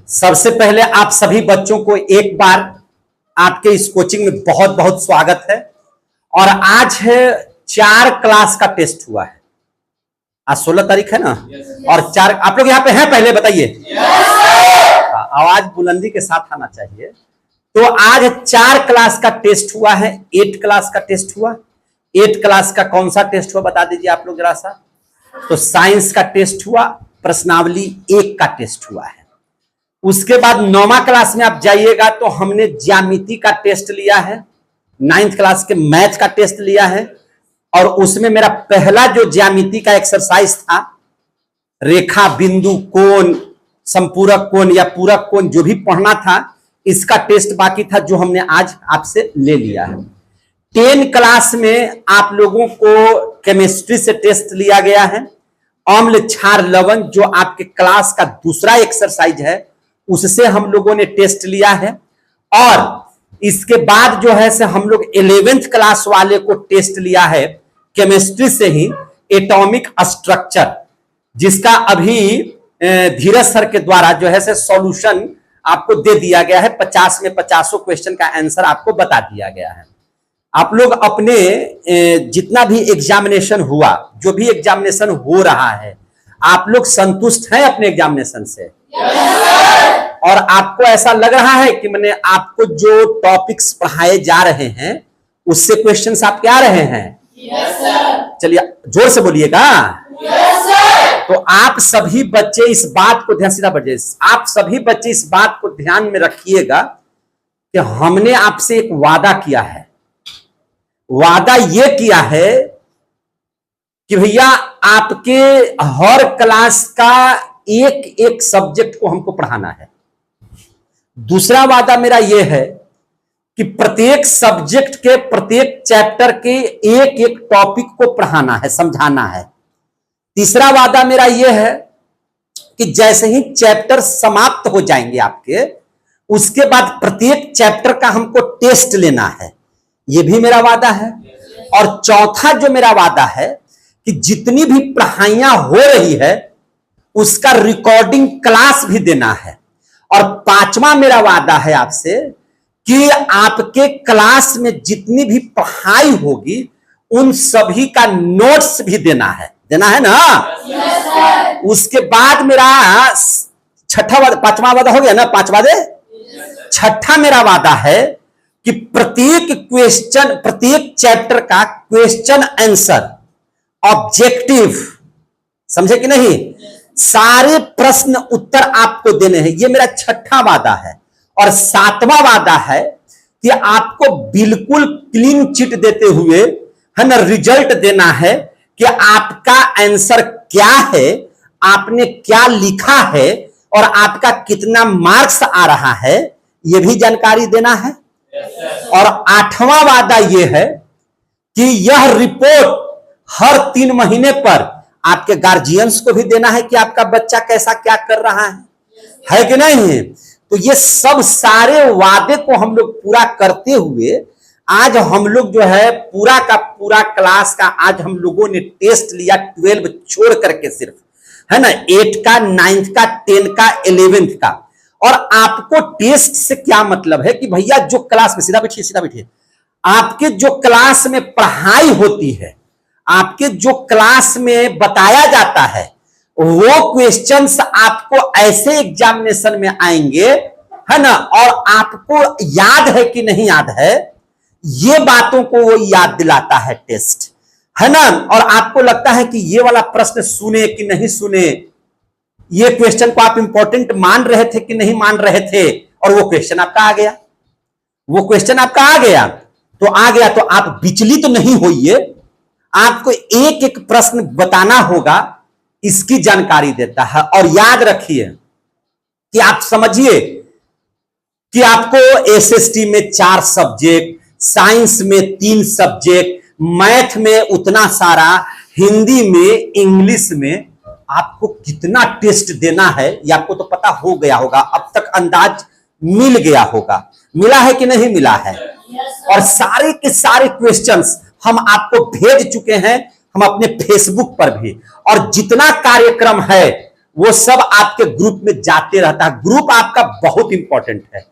सबसे पहले आप सभी बच्चों को एक बार आपके इस कोचिंग में बहुत बहुत स्वागत है। और आज है 4 क्लास का टेस्ट हुआ है। आज 16 तारीख है ना। और 4 आप लोग यहाँ पे हैं, पहले बताइए। आवाज बुलंदी के साथ आना चाहिए। तो आज 4 क्लास का टेस्ट हुआ है। 8 क्लास का टेस्ट हुआ। 8 क्लास का कौन सा टेस्ट हुआ बता दीजिए आप लोग जरा सा। तो साइंस का टेस्ट हुआ, प्रश्नावली 1 का टेस्ट हुआ है। उसके बाद 9वां क्लास में आप जाइएगा तो हमने ज्यामिति का टेस्ट लिया है। 9th क्लास के मैथ का टेस्ट लिया है। और उसमें मेरा पहला जो ज्यामिति का एक्सरसाइज था, रेखा, बिंदु, कोण, संपूरक कोण या पूरक कोण, जो भी पढ़ना था, इसका टेस्ट बाकी था, जो हमने आज आपसे ले लिया है। 10 क्लास में आप लोगों को केमिस्ट्री से टेस्ट लिया गया है। अम्ल, क्षार, लवण, जो आपके क्लास का दूसरा एक्सरसाइज है, उससे हम लोगों ने टेस्ट लिया है। और इसके बाद जो है से हम लोग 11th क्लास वाले को टेस्ट लिया है केमिस्ट्री से ही, एटॉमिक स्ट्रक्चर, जिसका अभी धीरज सर के द्वारा जो है से सॉल्यूशन आपको दे दिया गया है। 50 में 50 क्वेश्चन का आंसर आपको बता दिया गया है। आप लोग अपने जितना भी एग्जामिनेशन हुआ, जो भी एग्जामिनेशन हो रहा है, आप लोग संतुष्ट हैं अपने एग्जामिनेशन से? और आपको ऐसा लग रहा है कि मैंने आपको जो टॉपिक्स पढ़ाए जा रहे हैं उससे क्वेश्चंस आपके आ रहे हैं? चलिए जोर से बोलिएगा। तो आप सभी बच्चे इस बात को ध्यान, सीधा बच्चे, आप सभी बच्चे इस बात को ध्यान में रखिएगा कि हमने आपसे एक वादा किया है। वादा यह किया है कि भैया आपके हर क्लास का एक एक सब्जेक्ट को हमको पढ़ाना है। दूसरा वादा मेरा यह है कि प्रत्येक सब्जेक्ट के, प्रत्येक चैप्टर के एक एक टॉपिक को पढ़ाना है, समझाना है। तीसरा वादा मेरा यह है कि जैसे ही चैप्टर समाप्त हो जाएंगे आपके, उसके बाद प्रत्येक चैप्टर का हमको टेस्ट लेना है। यह भी मेरा वादा है। और चौथा जो मेरा वादा है कि जितनी भी पढ़ाइयां हो रही है उसका रिकॉर्डिंग क्लास भी देना है। और 5वां मेरा वादा है आपसे कि आपके क्लास में जितनी भी पढ़ाई होगी उन सभी का नोट्स भी देना है ना। उसके बाद मेरा 5वां वादा हो गया ना। 5 वादे। 6ठा मेरा वादा है कि प्रत्येक क्वेश्चन, प्रत्येक चैप्टर का क्वेश्चन आंसर ऑब्जेक्टिव, समझे कि नहीं, सारे प्रश्न उत्तर आपको देने हैं। यह मेरा 6ठा वादा है। और 7वां वादा है कि आपको बिल्कुल क्लीन चिट देते हुए, है ना, रिजल्ट देना है कि आपका आंसर क्या है, आपने क्या लिखा है और आपका कितना मार्क्स आ रहा है, यह भी जानकारी देना है। और 8वां वादा यह है कि यह रिपोर्ट हर 3 महीने पर आपके गार्जियंस को भी देना है कि आपका बच्चा कैसा क्या कर रहा है कि नहीं। तो ये सब सारे वादे को हम लोग पूरा करते हुए आज हम लोग जो है पूरा का पूरा क्लास का आज हम लोगों ने टेस्ट लिया, 12 छोड़ करके सिर्फ, है ना, 8 का, 9th का, 10 का, 11th का। और आपको टेस्ट से क्या मतलब है कि भैया जो क्लास में, सीधा बैठिए, आपके जो क्लास में पढ़ाई होती है, आपके जो क्लास में बताया जाता है, वो क्वेश्चंस आपको ऐसे एग्जामिनेशन में आएंगे, है ना, और आपको याद है कि नहीं याद है, ये बातों को वो याद दिलाता है टेस्ट, है ना। और आपको लगता है कि ये वाला प्रश्न सुने कि नहीं सुने, ये क्वेश्चन को आप इंपॉर्टेंट मान रहे थे कि नहीं मान रहे थे, और वो क्वेश्चन आपका आ गया, वो क्वेश्चन आपका आ गया तो आप विचलित नहीं होइए। आपको एक एक प्रश्न बताना होगा, इसकी जानकारी देता है। और याद रखिए कि आप समझिए कि आपको एसएसटी में 4 सब्जेक्ट, साइंस में 3 सब्जेक्ट, मैथ में उतना सारा, हिंदी में, इंग्लिश में, आपको कितना टेस्ट देना है ये आपको तो पता हो गया होगा, अब तक अंदाज मिल गया होगा। मिला है कि नहीं मिला है? और सारे के सारे क्वेश्चंस हम आपको भेज चुके हैं, हम अपने फेसबुक पर भी। और जितना कार्यक्रम है वो सब आपके ग्रुप में जाते रहता है। ग्रुप आपका बहुत इंपॉर्टेंट है।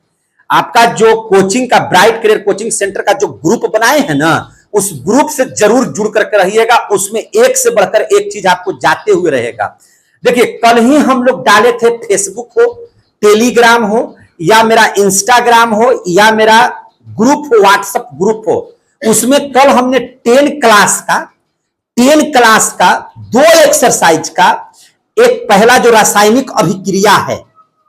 आपका जो कोचिंग का ब्राइट करियर कोचिंग सेंटर का जो ग्रुप बनाए हैं ना, उस ग्रुप से जरूर जुड़ करके रहिएगा। उसमें एक से बढ़कर एक चीज आपको जाते हुए रहेगा। देखिए, कल ही हम लोग डाले थे, फेसबुक हो, टेलीग्राम हो, या मेरा इंस्टाग्राम हो, या मेरा ग्रुप हो, व्हाट्सएप ग्रुप हो, उसमें कल हमने 10 क्लास का 2 एक्सरसाइज का, एक पहला जो रासायनिक अभिक्रिया है,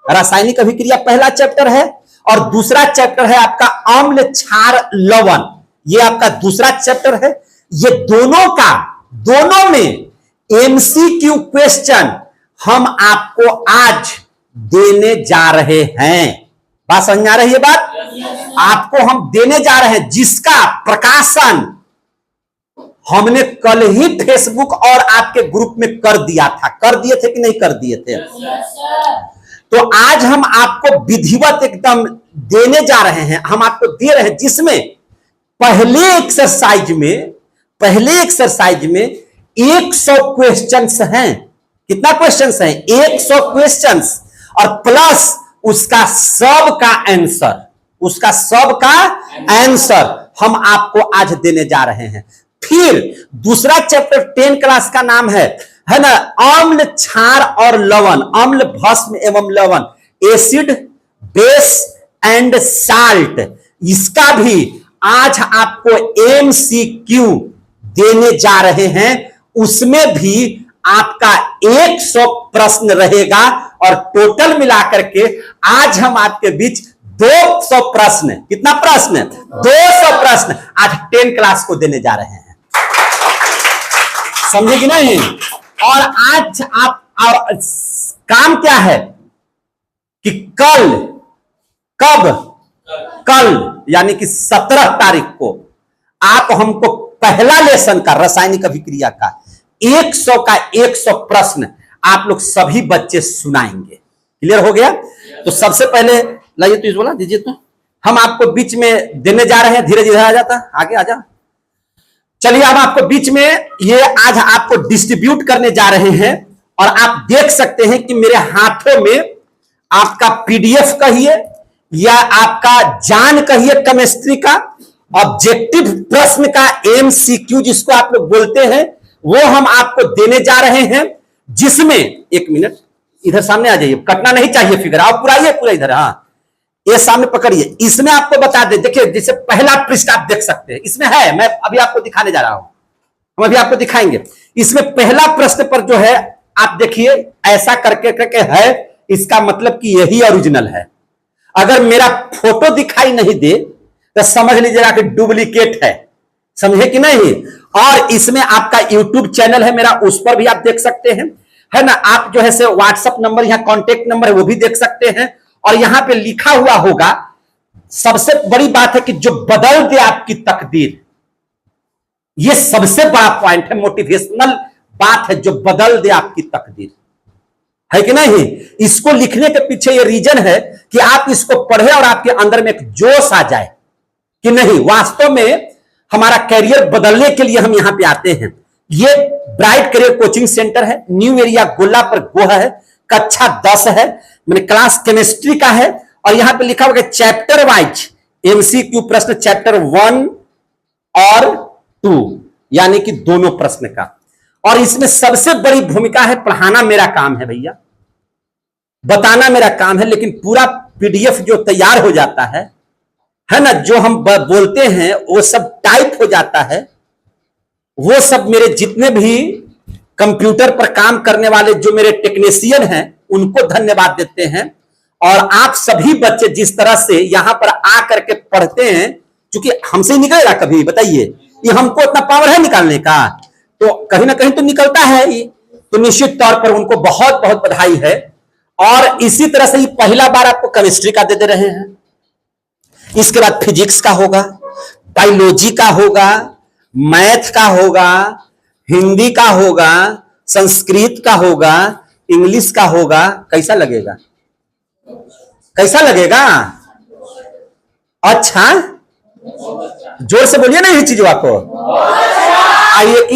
रासायनिक अभिक्रिया पहला चैप्टर है, और दूसरा चैप्टर है आपका अम्ल क्षार लवण, ये आपका दूसरा चैप्टर है। ये दोनों में एमसीक्यू क्वेश्चन हम आपको आज देने जा रहे हैं। बात समझ आ रही है? बात आपको हम देने जा रहे हैं, जिसका प्रकाशन हमने कल ही फेसबुक और आपके ग्रुप में कर दिया था। कर दिए थे कि नहीं कर दिए थे? तो आज हम आपको विधिवत एकदम देने जा रहे हैं, हम आपको दे रहे हैं, जिसमें पहले एक्सरसाइज में 100 क्वेश्चंस हैं। कितना क्वेश्चंस हैं? 100 क्वेश्चंस, और प्लस उसका सब का आंसर हम आपको आज देने जा रहे हैं। फिर दूसरा चैप्टर 10 क्लास का नाम है ना, अम्ल क्षार और लवण, अम्ल भस्म एवं लवण, एसिड बेस एंड साल्ट। इसका भी आज आपको एमसीक्यू देने जा रहे हैं। उसमें भी आपका 100 प्रश्न रहेगा, और टोटल मिलाकर के आज हम आपके बीच 200 प्रश्न, कितना प्रश्न? 200 प्रश्न आज 10 क्लास को देने जा रहे हैं। समझे कि नहीं? और आज आप, और काम क्या है कि कल यानी कि 17 तारीख को आप हमको पहला लेसन का रासायनिक अभिक्रिया का 100 का 100 प्रश्न आप लोग सभी बच्चे सुनाएंगे। क्लियर हो गया? तो सबसे पहले लाइए, तो बोला दीजिए, तो हम आपको बीच में देने जा रहे हैं। धीरे धीरे आ जाता, आगे आ जा। चलिए, अब आपको बीच में ये आज आपको डिस्ट्रीब्यूट करने जा रहे हैं, और आप देख सकते हैं कि मेरे हाथों में आपका पीडीएफ कहिए या आपका जान कहिए केमिस्ट्री का ऑब्जेक्टिव प्रश्न का एमसीक्यू जिसको आप लोग बोलते हैं, वो हम आपको देने जा रहे हैं। जिसमें, एक मिनट इधर सामने आ जाइए, कटना नहीं चाहिए फिगर, आप पूरा इधर, हाँ ये सामने पकड़िए। इसमें आपको बता दे, देखिए जैसे पहला पृष्ठ आप देख सकते हैं, इसमें है, मैं अभी आपको दिखाने जा रहा हूं, हम अभी आपको दिखाएंगे। इसमें पहला प्रश्न पर जो है आप देखिए, ऐसा करके है, इसका मतलब कि यही ओरिजिनल है। अगर मेरा फोटो दिखाई नहीं दे तो समझ लीजिएगा कि डुप्लीकेट है। समझे कि नहीं? और इसमें आपका यूट्यूब चैनल है मेरा, उस पर भी आप देख सकते हैं, है ना। आप जो है से व्हाट्सएप नंबर, यहाँ कॉन्टेक्ट नंबर है, वो भी देख सकते हैं। और यहां पे लिखा हुआ होगा, सबसे बड़ी बात है कि जो बदल दे आपकी तकदीर, ये सबसे बड़ा पॉइंट है, मोटिवेशनल बात है, जो बदल दे आपकी तकदीर, है कि नहीं? इसको लिखने के पीछे ये रीजन है कि आप इसको पढ़े और आपके अंदर में एक जोश आ जाए कि नहीं, वास्तव में हमारा कैरियर बदलने के लिए हम यहां पे आते हैं। ये ब्राइट करियर कोचिंग सेंटर है, न्यू एरिया गोला पर गोहा है, कक्षा 10 है, मैंने क्लास केमिस्ट्री का है। और यहां पे लिखा हुआ है चैप्टर वाइज एमसीक्यू प्रश्न, चैप्टर 1 और 2, यानी कि दोनों प्रश्न का। और इसमें सबसे बड़ी भूमिका है, पढ़ाना मेरा काम है भैया, बताना मेरा काम है, लेकिन पूरा पीडीएफ जो तैयार हो जाता है ना, जो हम बोलते हैं वो सब टाइप हो जाता है। वो सब मेरे जितने भी कंप्यूटर पर काम करने वाले जो मेरे टेक्नीशियन हैं, उनको धन्यवाद देते हैं। और आप सभी बच्चे जिस तरह से यहां पर आकर के पढ़ते हैं, क्योंकि हमसे निकलेगा कभी, बताइए, ये हमको इतना पावर है निकालने का, तो कहीं ना कहीं तो निकलता है ही। तो निश्चित तौर पर उनको बहुत बहुत बधाई है। और इसी तरह से ये पहला बार आपको केमिस्ट्री का दे रहे हैं, इसके बाद फिजिक्स का होगा, बायोलॉजी का होगा, मैथ का होगा, हिंदी का होगा, संस्कृत का होगा, इंग्लिश का होगा। कैसा लगेगा? कैसा लगेगा? अच्छा, जोर से बोलिए ना ये चीजों आपको।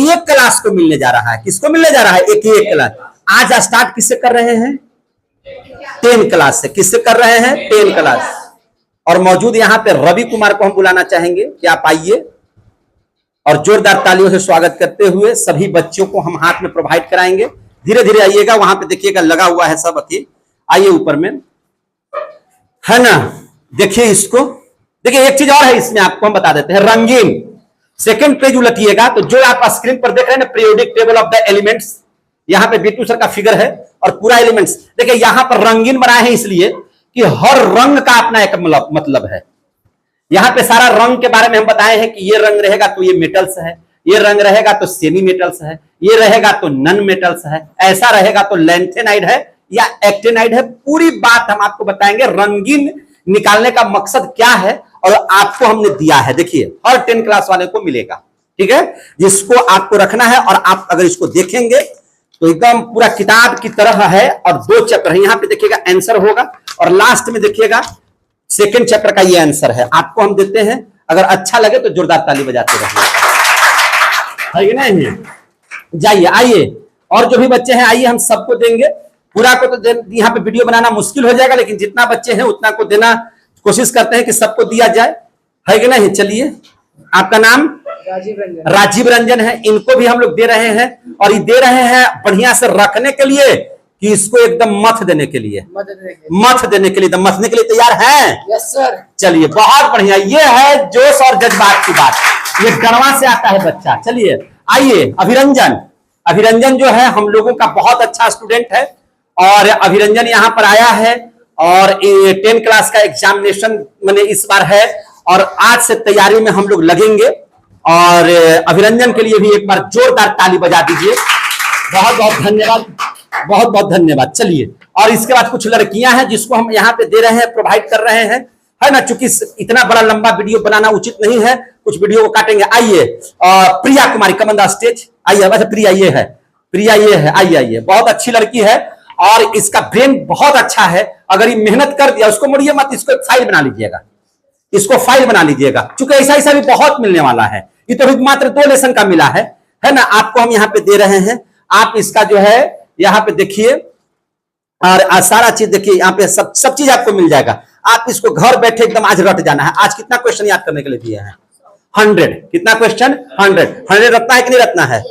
एक क्लास को मिलने जा रहा है, किसको मिलने जा रहा है? एक क्लास। आज स्टार्ट किससे कर रहे हैं? 10 क्लास से। किससे कर रहे हैं? 10 क्लास। और मौजूद यहां पे रवि कुमार को हम बुलाना चाहेंगे कि आप आइए और जोरदार तालियों से स्वागत करते हुए सभी बच्चों को हम हाथ में प्रोवाइड कराएंगे। धीरे धीरे आइएगा, वहां पे देखिएगा लगा हुआ है सब। अभी आइए ऊपर में, है ना। देखिए इसको, देखिए एक चीज और है इसमें, आपको हम बता देते हैं, रंगीन। सेकंड पेज उलटिएगा तो जो आप स्क्रीन पर देख रहे हैं ना, periodic table of the elements, यहां पे बीटू सर का फिगर है और पूरा एलिमेंट्स। देखिए यहां पर रंगीन बनाए हैं इसलिए कि हर रंग का अपना एक मतलब है। यहां पे सारा रंग के बारे में हम बताए हैं कि ये रंग रहेगा तो ये मेटल्स है, ये रंग रहेगा तो सेमी मेटल्स है, ये रहेगा तो नन मेटल्स है, ऐसा रहेगा तो लैंथेनाइड है या एक्टिनाइड है। पूरी बात हम आपको बताएंगे। रंगीन निकालने का मकसद क्या है और आपको हमने दिया है, देखिए हर 10 क्लास वाले को मिलेगा, ठीक है, जिसको आपको रखना है। और आप अगर इसको देखेंगे तो एकदम पूरा किताब की तरह है और 2 चैप्टर है। यहां पे देखिएगा आंसर होगा और लास्ट में देखिएगा सेकंड चैप्टर का ये आंसर है। आपको हम देते हैं, अगर अच्छा लगे तो जोरदार ताली बजाते रहिए, नहीं? जाइए, आइए, और जो भी बच्चे हैं आइए, हम सबको देंगे। पूरा को तो यहाँ पे वीडियो बनाना मुश्किल हो जाएगा, लेकिन जितना बच्चे हैं उतना को देना कोशिश करते हैं कि सबको दिया जाए, है कि नहीं। चलिए, आपका नाम? राजीव रंजन है। इनको भी हम लोग दे रहे हैं और ये दे रहे हैं बढ़िया से रखने के लिए कि इसको एकदम मथ देने के लिए, मथ देने के लिए, एकदम मथने के लिए तैयार हैं? Yes sir. चलिए, बहुत बढ़िया। ये है जोश और जज्बात की बात, ये गढ़वा से आता है बच्चा। चलिए आइए, अभिरंजन। अभिरंजन जो है हम लोगों का बहुत अच्छा स्टूडेंट है और अभिरंजन यहाँ पर आया है और 10 क्लास का एग्जामिनेशन मैंने इस बार है और आज से तैयारी में हम लोग लगेंगे। और अभिरंजन के लिए भी एक बार जोरदार ताली बजा दीजिए। बहुत बहुत धन्यवाद, बहुत बहुत धन्यवाद। चलिए, और इसके बाद कुछ लड़कियां हैं जिसको हम यहाँ पे दे रहे हैं, प्रोवाइड कर रहे हैं, है ना। चूंकि इतना बड़ा लंबा वीडियो बनाना उचित नहीं है, कुछ वीडियो को काटेंगे। आइए, Priya Kumari, come on the stage. आइए, वैसे प्रिया ये है, प्रिया ये है, आइए आइए। बहुत अच्छी लड़की है और इसका ब्रेन बहुत अच्छा है। अगर ये मेहनत कर दिया, उसको मुड़िए मत, इसको फाइल बना लीजिएगा, इसको फाइल बना लीजिएगा, क्योंकि ऐसा ऐसा भी बहुत मिलने वाला है। ये तो भी मात्र 2 लेसन का मिला है ना। आपको हम यहाँ पे दे रहे हैं, आप इसका जो है यहाँ पे देखिए और सारा चीज देखिए, यहाँ पे सब चीज आपको मिल जाएगा। आप इसको घर बैठे एकदम आज रट जाना है। आज कितना क्वेश्चन याद करने के लिए दिए हैं? 100। कितना क्वेश्चन? 100 रटना है कि नहीं रटना है?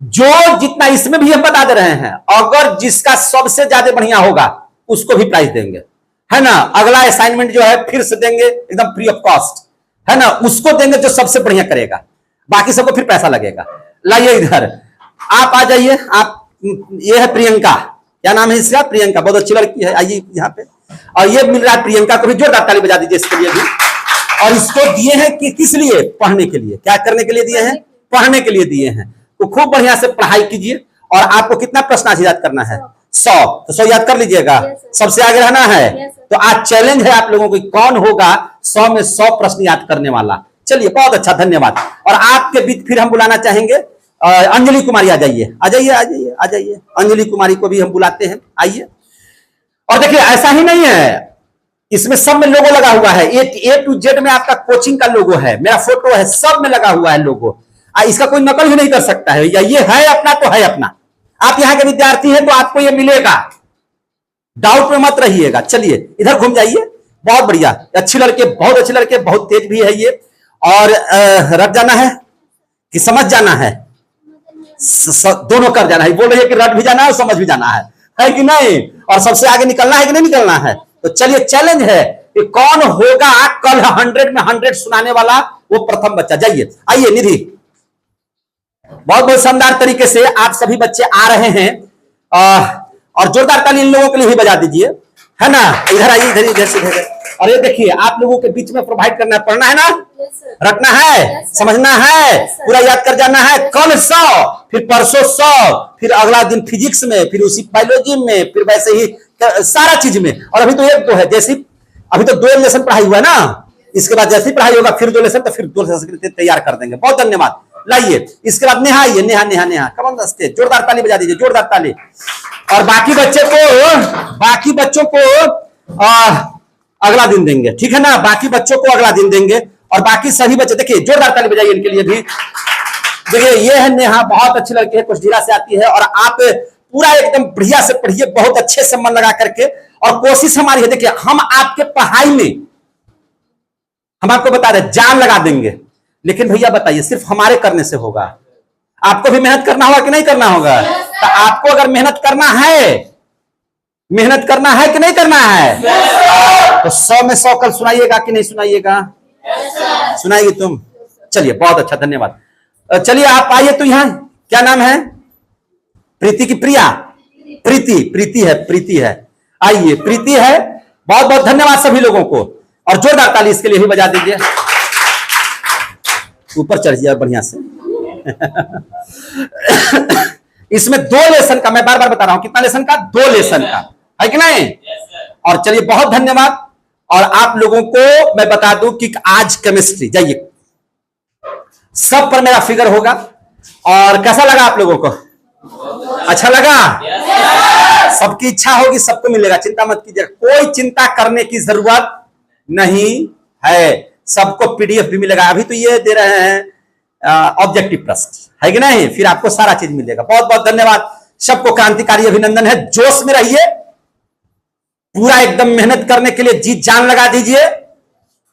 जो जितना इसमें भी हम बता दे रहे हैं, अगर जिसका सबसे ज्यादा बढ़िया होगा उसको भी प्राइज देंगे, है ना। अगला असाइनमेंट जो है फिर से देंगे एकदम फ्री ऑफ कॉस्ट, है ना। उसको देंगे जो सबसे बढ़िया करेगा, बाकी सबको फिर पैसा लगेगा। लाइए इधर, आप आ जाइए। आप, ये है प्रियंका, क्या नाम है इसका? प्रियंका, बहुत अच्छी लड़की है। आइए यहाँ पे, और ये मिल रहा है प्रियंका को भी जोरदार ताली बजा दीजिए इसके लिए भी। और इसको दिए हैं कि किस लिए? पढ़ने के लिए। क्या करने के लिए दिए हैं? पढ़ने के लिए दिए हैं। तो खूब बढ़िया से पढ़ाई कीजिए। और आपको कितना प्रश्न आज याद करना है? 100। तो 100 याद कर लीजिएगा, सबसे आगे रहना है। तो आज चैलेंज है आप लोगों को, कौन होगा 100 में 100 प्रश्न याद करने वाला। चलिए, बहुत अच्छा, धन्यवाद। और आपके बीच फिर हम बुलाना चाहेंगे अंजलि कुमारी। आ जाइए, आ जाइए, आ जाइए, आ जाइए। अंजलि कुमारी को भी हम बुलाते हैं, आइए। और देखिए, ऐसा ही नहीं है, इसमें सब में लोगो लगा हुआ है। A to Z में आपका कोचिंग का लोगो है, मेरा फोटो है, सब में लगा हुआ है लोगो। इसका कोई नकल ही नहीं कर सकता है, या ये है अपना तो है अपना। आप यहाँ के विद्यार्थी हैं तो आपको ये मिलेगा, डाउट में मत रहिएगा। चलिए, इधर घूम जाइए। बहुत बढ़िया, अच्छी लड़के, बहुत अच्छे लड़के, बहुत तेज भी है ये। और रट जाना है कि समझ जाना है? दोनों कर जाना है। बोल रही है कि रट भी जाना है और समझ भी जाना है कि नहीं? और सबसे आगे निकलना है कि नहीं निकलना है? तो चलिए, चैलेंज है कि कौन होगा कल 100 में 100 सुनाने वाला, वो प्रथम बच्चा। जाइए, आइए निधि। बहुत बहुत शानदार तरीके से आप सभी बच्चे आ रहे हैं और जोरदार ताली इन लोगों के लिए भी बजा दीजिए, है ना। इधर आइए, इधर इधर से इधर। और ये देखिए, आप लोगों के बीच में प्रोवाइड करना है, पढ़ना है ना, रखना है, समझना है, पूरा याद कर जाना है। कल 100, फिर परसों 100, फिर अगला दिन फिजिक्स में, फिर उसी बायोलॉजी में, फिर वैसे ही सारा चीज में। और अभी तो 1-2 है, जैसी अभी तो 2 लेसन पढ़ाई हुआ है ना, इसके बाद जैसी पढ़ाई होगा फिर 2 लेसन, तो फिर 2 लेसन तैयार कर देंगे। बहुत धन्यवाद। लाइए, इसके बाद नेहा आइए, Neha Neha Neha, come on the stage. जोरदार ताली बजा दीजिए, जोरदार ताली। और बाकी बच्चों को अगला दिन देंगे, ठीक है ना। बाकी बच्चों को अगला दिन देंगे और बाकी सभी बच्चे, देखिए जोरदार ताली बजाइए इनके लिए भी। देखिए, ये है नेहा, बहुत अच्छी लड़की है, कुछ जिला से आती है और आप पूरा एकदम बढ़िया से पढ़िए, बहुत अच्छे से मन लगा करके। और कोशिश हमारी है, देखिए हम आपके पढ़ाई में, हम आपको बता रहे जान लगा देंगे, लेकिन भैया बताइए सिर्फ हमारे करने से होगा? आपको भी मेहनत करना होगा कि नहीं करना होगा? तो आपको अगर मेहनत करना है कि नहीं करना है, तो 100 में 100 कल सुनाइएगा कि नहीं सुनाइएगा? सुनाइए तुम। चलिए बहुत अच्छा, धन्यवाद। चलिए आप आइए तो यहाँ, क्या नाम है? प्रीति की प्रिया? प्रीति है। आइए, प्रीति है। बहुत बहुत धन्यवाद सभी लोगों को, और जोरदार ताली इसके लिए भी बजा दीजिए। ऊपर चढ़ जाए बढ़िया से। इसमें 2 लेसन का, मैं बार बार बता रहा हूं, कितना लेसन का? 2 लेसन का, है कि नहीं? और चलिए बहुत धन्यवाद। और आप लोगों को मैं बता दूं कि आज केमिस्ट्री, जाइए सब पर मेरा फिगर होगा। और कैसा लगा आप लोगों को? अच्छा लगा? सबकी इच्छा होगी, सबको मिलेगा, चिंता मत कीजिए, कोई चिंता करने की जरूरत नहीं है। सबको पीडीएफ भी मिलेगा। अभी तो ये दे रहे हैं ऑब्जेक्टिव प्रश्न, है कि नहीं? फिर आपको सारा चीज मिलेगा। बहुत बहुत धन्यवाद सबको, क्रांतिकारी अभिनंदन है। जोश में रहिए, पूरा एकदम मेहनत करने के लिए जी जान लगा दीजिए।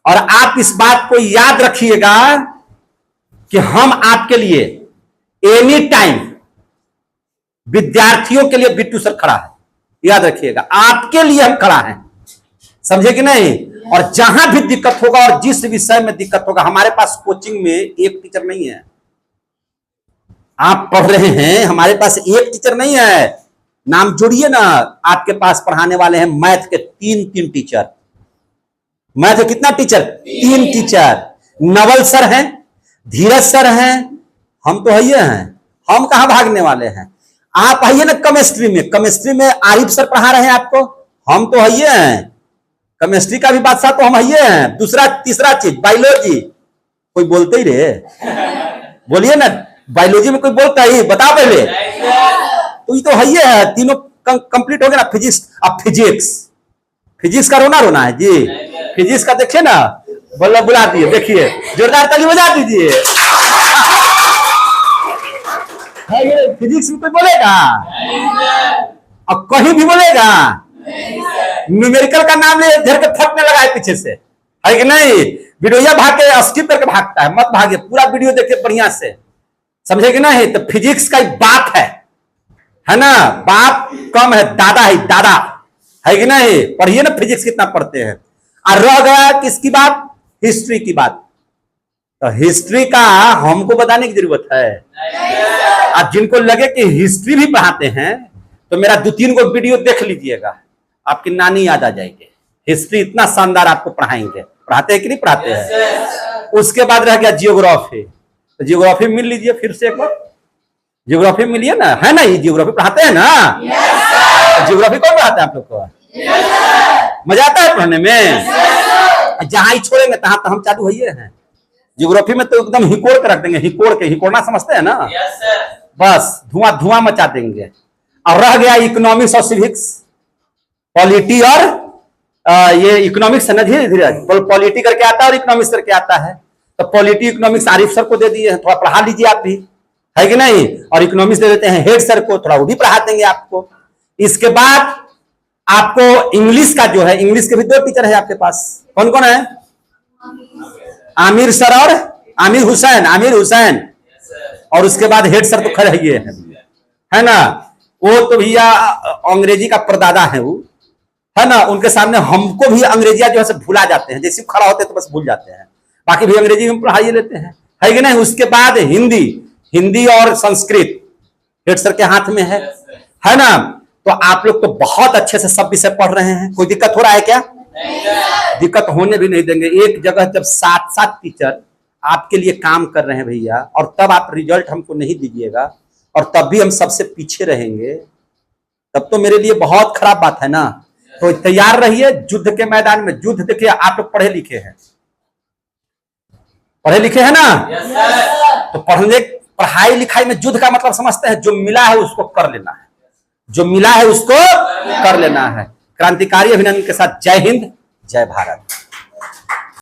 और आप इस बात को याद रखिएगा कि हम आपके लिए एनी टाइम, विद्यार्थियों के लिए बिट्टू सर खड़ा है, याद रखिएगा, आपके लिए हम खड़ा हैं, समझे कि नहीं? और जहां भी दिक्कत होगा और जिस विषय में दिक्कत होगा, हमारे पास कोचिंग में एक टीचर नहीं है। आप पढ़ रहे हैं, हमारे पास एक टीचर नहीं है। नाम जोड़िए ना, आपके पास पढ़ाने वाले हैं मैथ के 3 टीचर। मैथ के कितना टीचर? 3 टीचर। नवल सर हैं, धीरज सर हैं, हम तो है हैं, हम कहां भागने वाले हैं। आप आइए ना केमिस्ट्री में आरिफ सर पढ़ा रहे हैं आपको, हम तो है हैं, केमिस्ट्री का भी बादशाह तो हम हैं। दूसरा तीसरा चीज बायोलॉजी, कोई बोलते ही रहे, बोलिए ना, बायोलॉजी में कोई बोलता ही, बता पहले। तो ये तो है, तीनों कंप्लीट हो गया ना। फिजिक्स, अब फिजिक्स का रोना है जी। फिजिक्स का देखिए ना, बुला दिए, देखिए जोरदार ताली बजा दीजिए। फिजिक्स में कोई बोलेगा? अब कहीं भी बोलेगा? न्यूमेरिकल का नाम ले धर के फटने लगा है पीछे से, है कि नहीं? वीडियो भाग के स्किप करके भागता है, मत भागे, पूरा वीडियो देखिए बढ़िया से, समझे कि नहीं? तो फिजिक्स का बाप है ना, बाप कम है, दादा है कि नहीं? पढ़िए ना फिजिक्स कितना पढ़ते हैं। और रह गया किसकी बात? हिस्ट्री की बात। तो हिस्ट्री का हमको बताने की जरूरत है? अब जिनको लगे कि हिस्ट्री भी पढ़ाते हैं, तो मेरा 2-3 को वीडियो देख लीजिएगा, आपकी नानी याद आ जाएगी। हिस्ट्री इतना शानदार आपको पढ़ाएंगे। पढ़ाते हैं कि नहीं पढ़ाते हैं? उसके बाद रह गया जियोग्राफी, तो जियोग्राफी मिल लीजिए फिर से एक बार, जियोग्राफी मिलिए ना, है ना? ये जियोग्राफी पढ़ाते हैं ना? जियोग्राफी कौन पढ़ाता है आप लोग को? मजा आता है पढ़ने में? जहां ही छोड़ेंगे तहां तो हम चालू हैं। जियोग्राफी में तो एकदम हिकोड़ के रख देंगे, हिकोड़ना समझते हैं ना? बस धुआं मचा देंगे। और रह गया इकोनॉमिक्स और सिविक्स, पॉलिटी और ये इकोनॉमिक्स है ना, धीरे धीरे पॉलिटी करके आता है और इकोनॉमिक्स करके आता है। तो पॉलिटी इकोनॉमिक्स आरिफ सर को दे दिए, थोड़ा पढ़ा लीजिए आप भी, है कि नहीं? और इकोनॉमिक्स दे देते हैं हेड सर को, थोड़ा वो भी पढ़ा देंगे आपको। इसके बाद आपको इंग्लिश का जो है, इंग्लिश के भी 2 टीचर है आपके पास। कौन कौन है? आमिर सर और आमिर हुसैन। और उसके बाद हेड सर तो खड़े ही है ना, वो तो भैया अंग्रेजी का परदादा है वो, है ना? उनके सामने हमको भी अंग्रेजिया जो है भूला जाते हैं, जैसे खड़ा होते हैं तो बस भूल जाते हैं, बाकी भी अंग्रेजी में पढ़ाई लेते हैं, है कि नहीं? उसके बाद हिंदी और संस्कृत हेड सर के हाथ में है ना? तो आप लोग तो बहुत अच्छे से सब विषय पढ़ रहे हैं। कोई दिक्कत हो रहा है क्या? दिक्कत होने भी नहीं देंगे। एक जगह जब 7 टीचर आपके लिए काम कर रहे हैं भैया, और तब आप रिजल्ट हमको नहीं दीजिएगा, और तब भी हम सबसे पीछे रहेंगे, तब तो मेरे लिए बहुत खराब बात है ना। तो तैयार रहिए युद्ध के मैदान में। युद्ध देखिए, आप लोग पढ़े लिखे हैं ना? तो पढ़ाई लिखाई में युद्ध का मतलब समझते हैं, जो मिला है उसको कर लेना है, जो मिला है उसको कर लेना है। क्रांतिकारी अभिनंदन के साथ जय हिंद, जय भारत।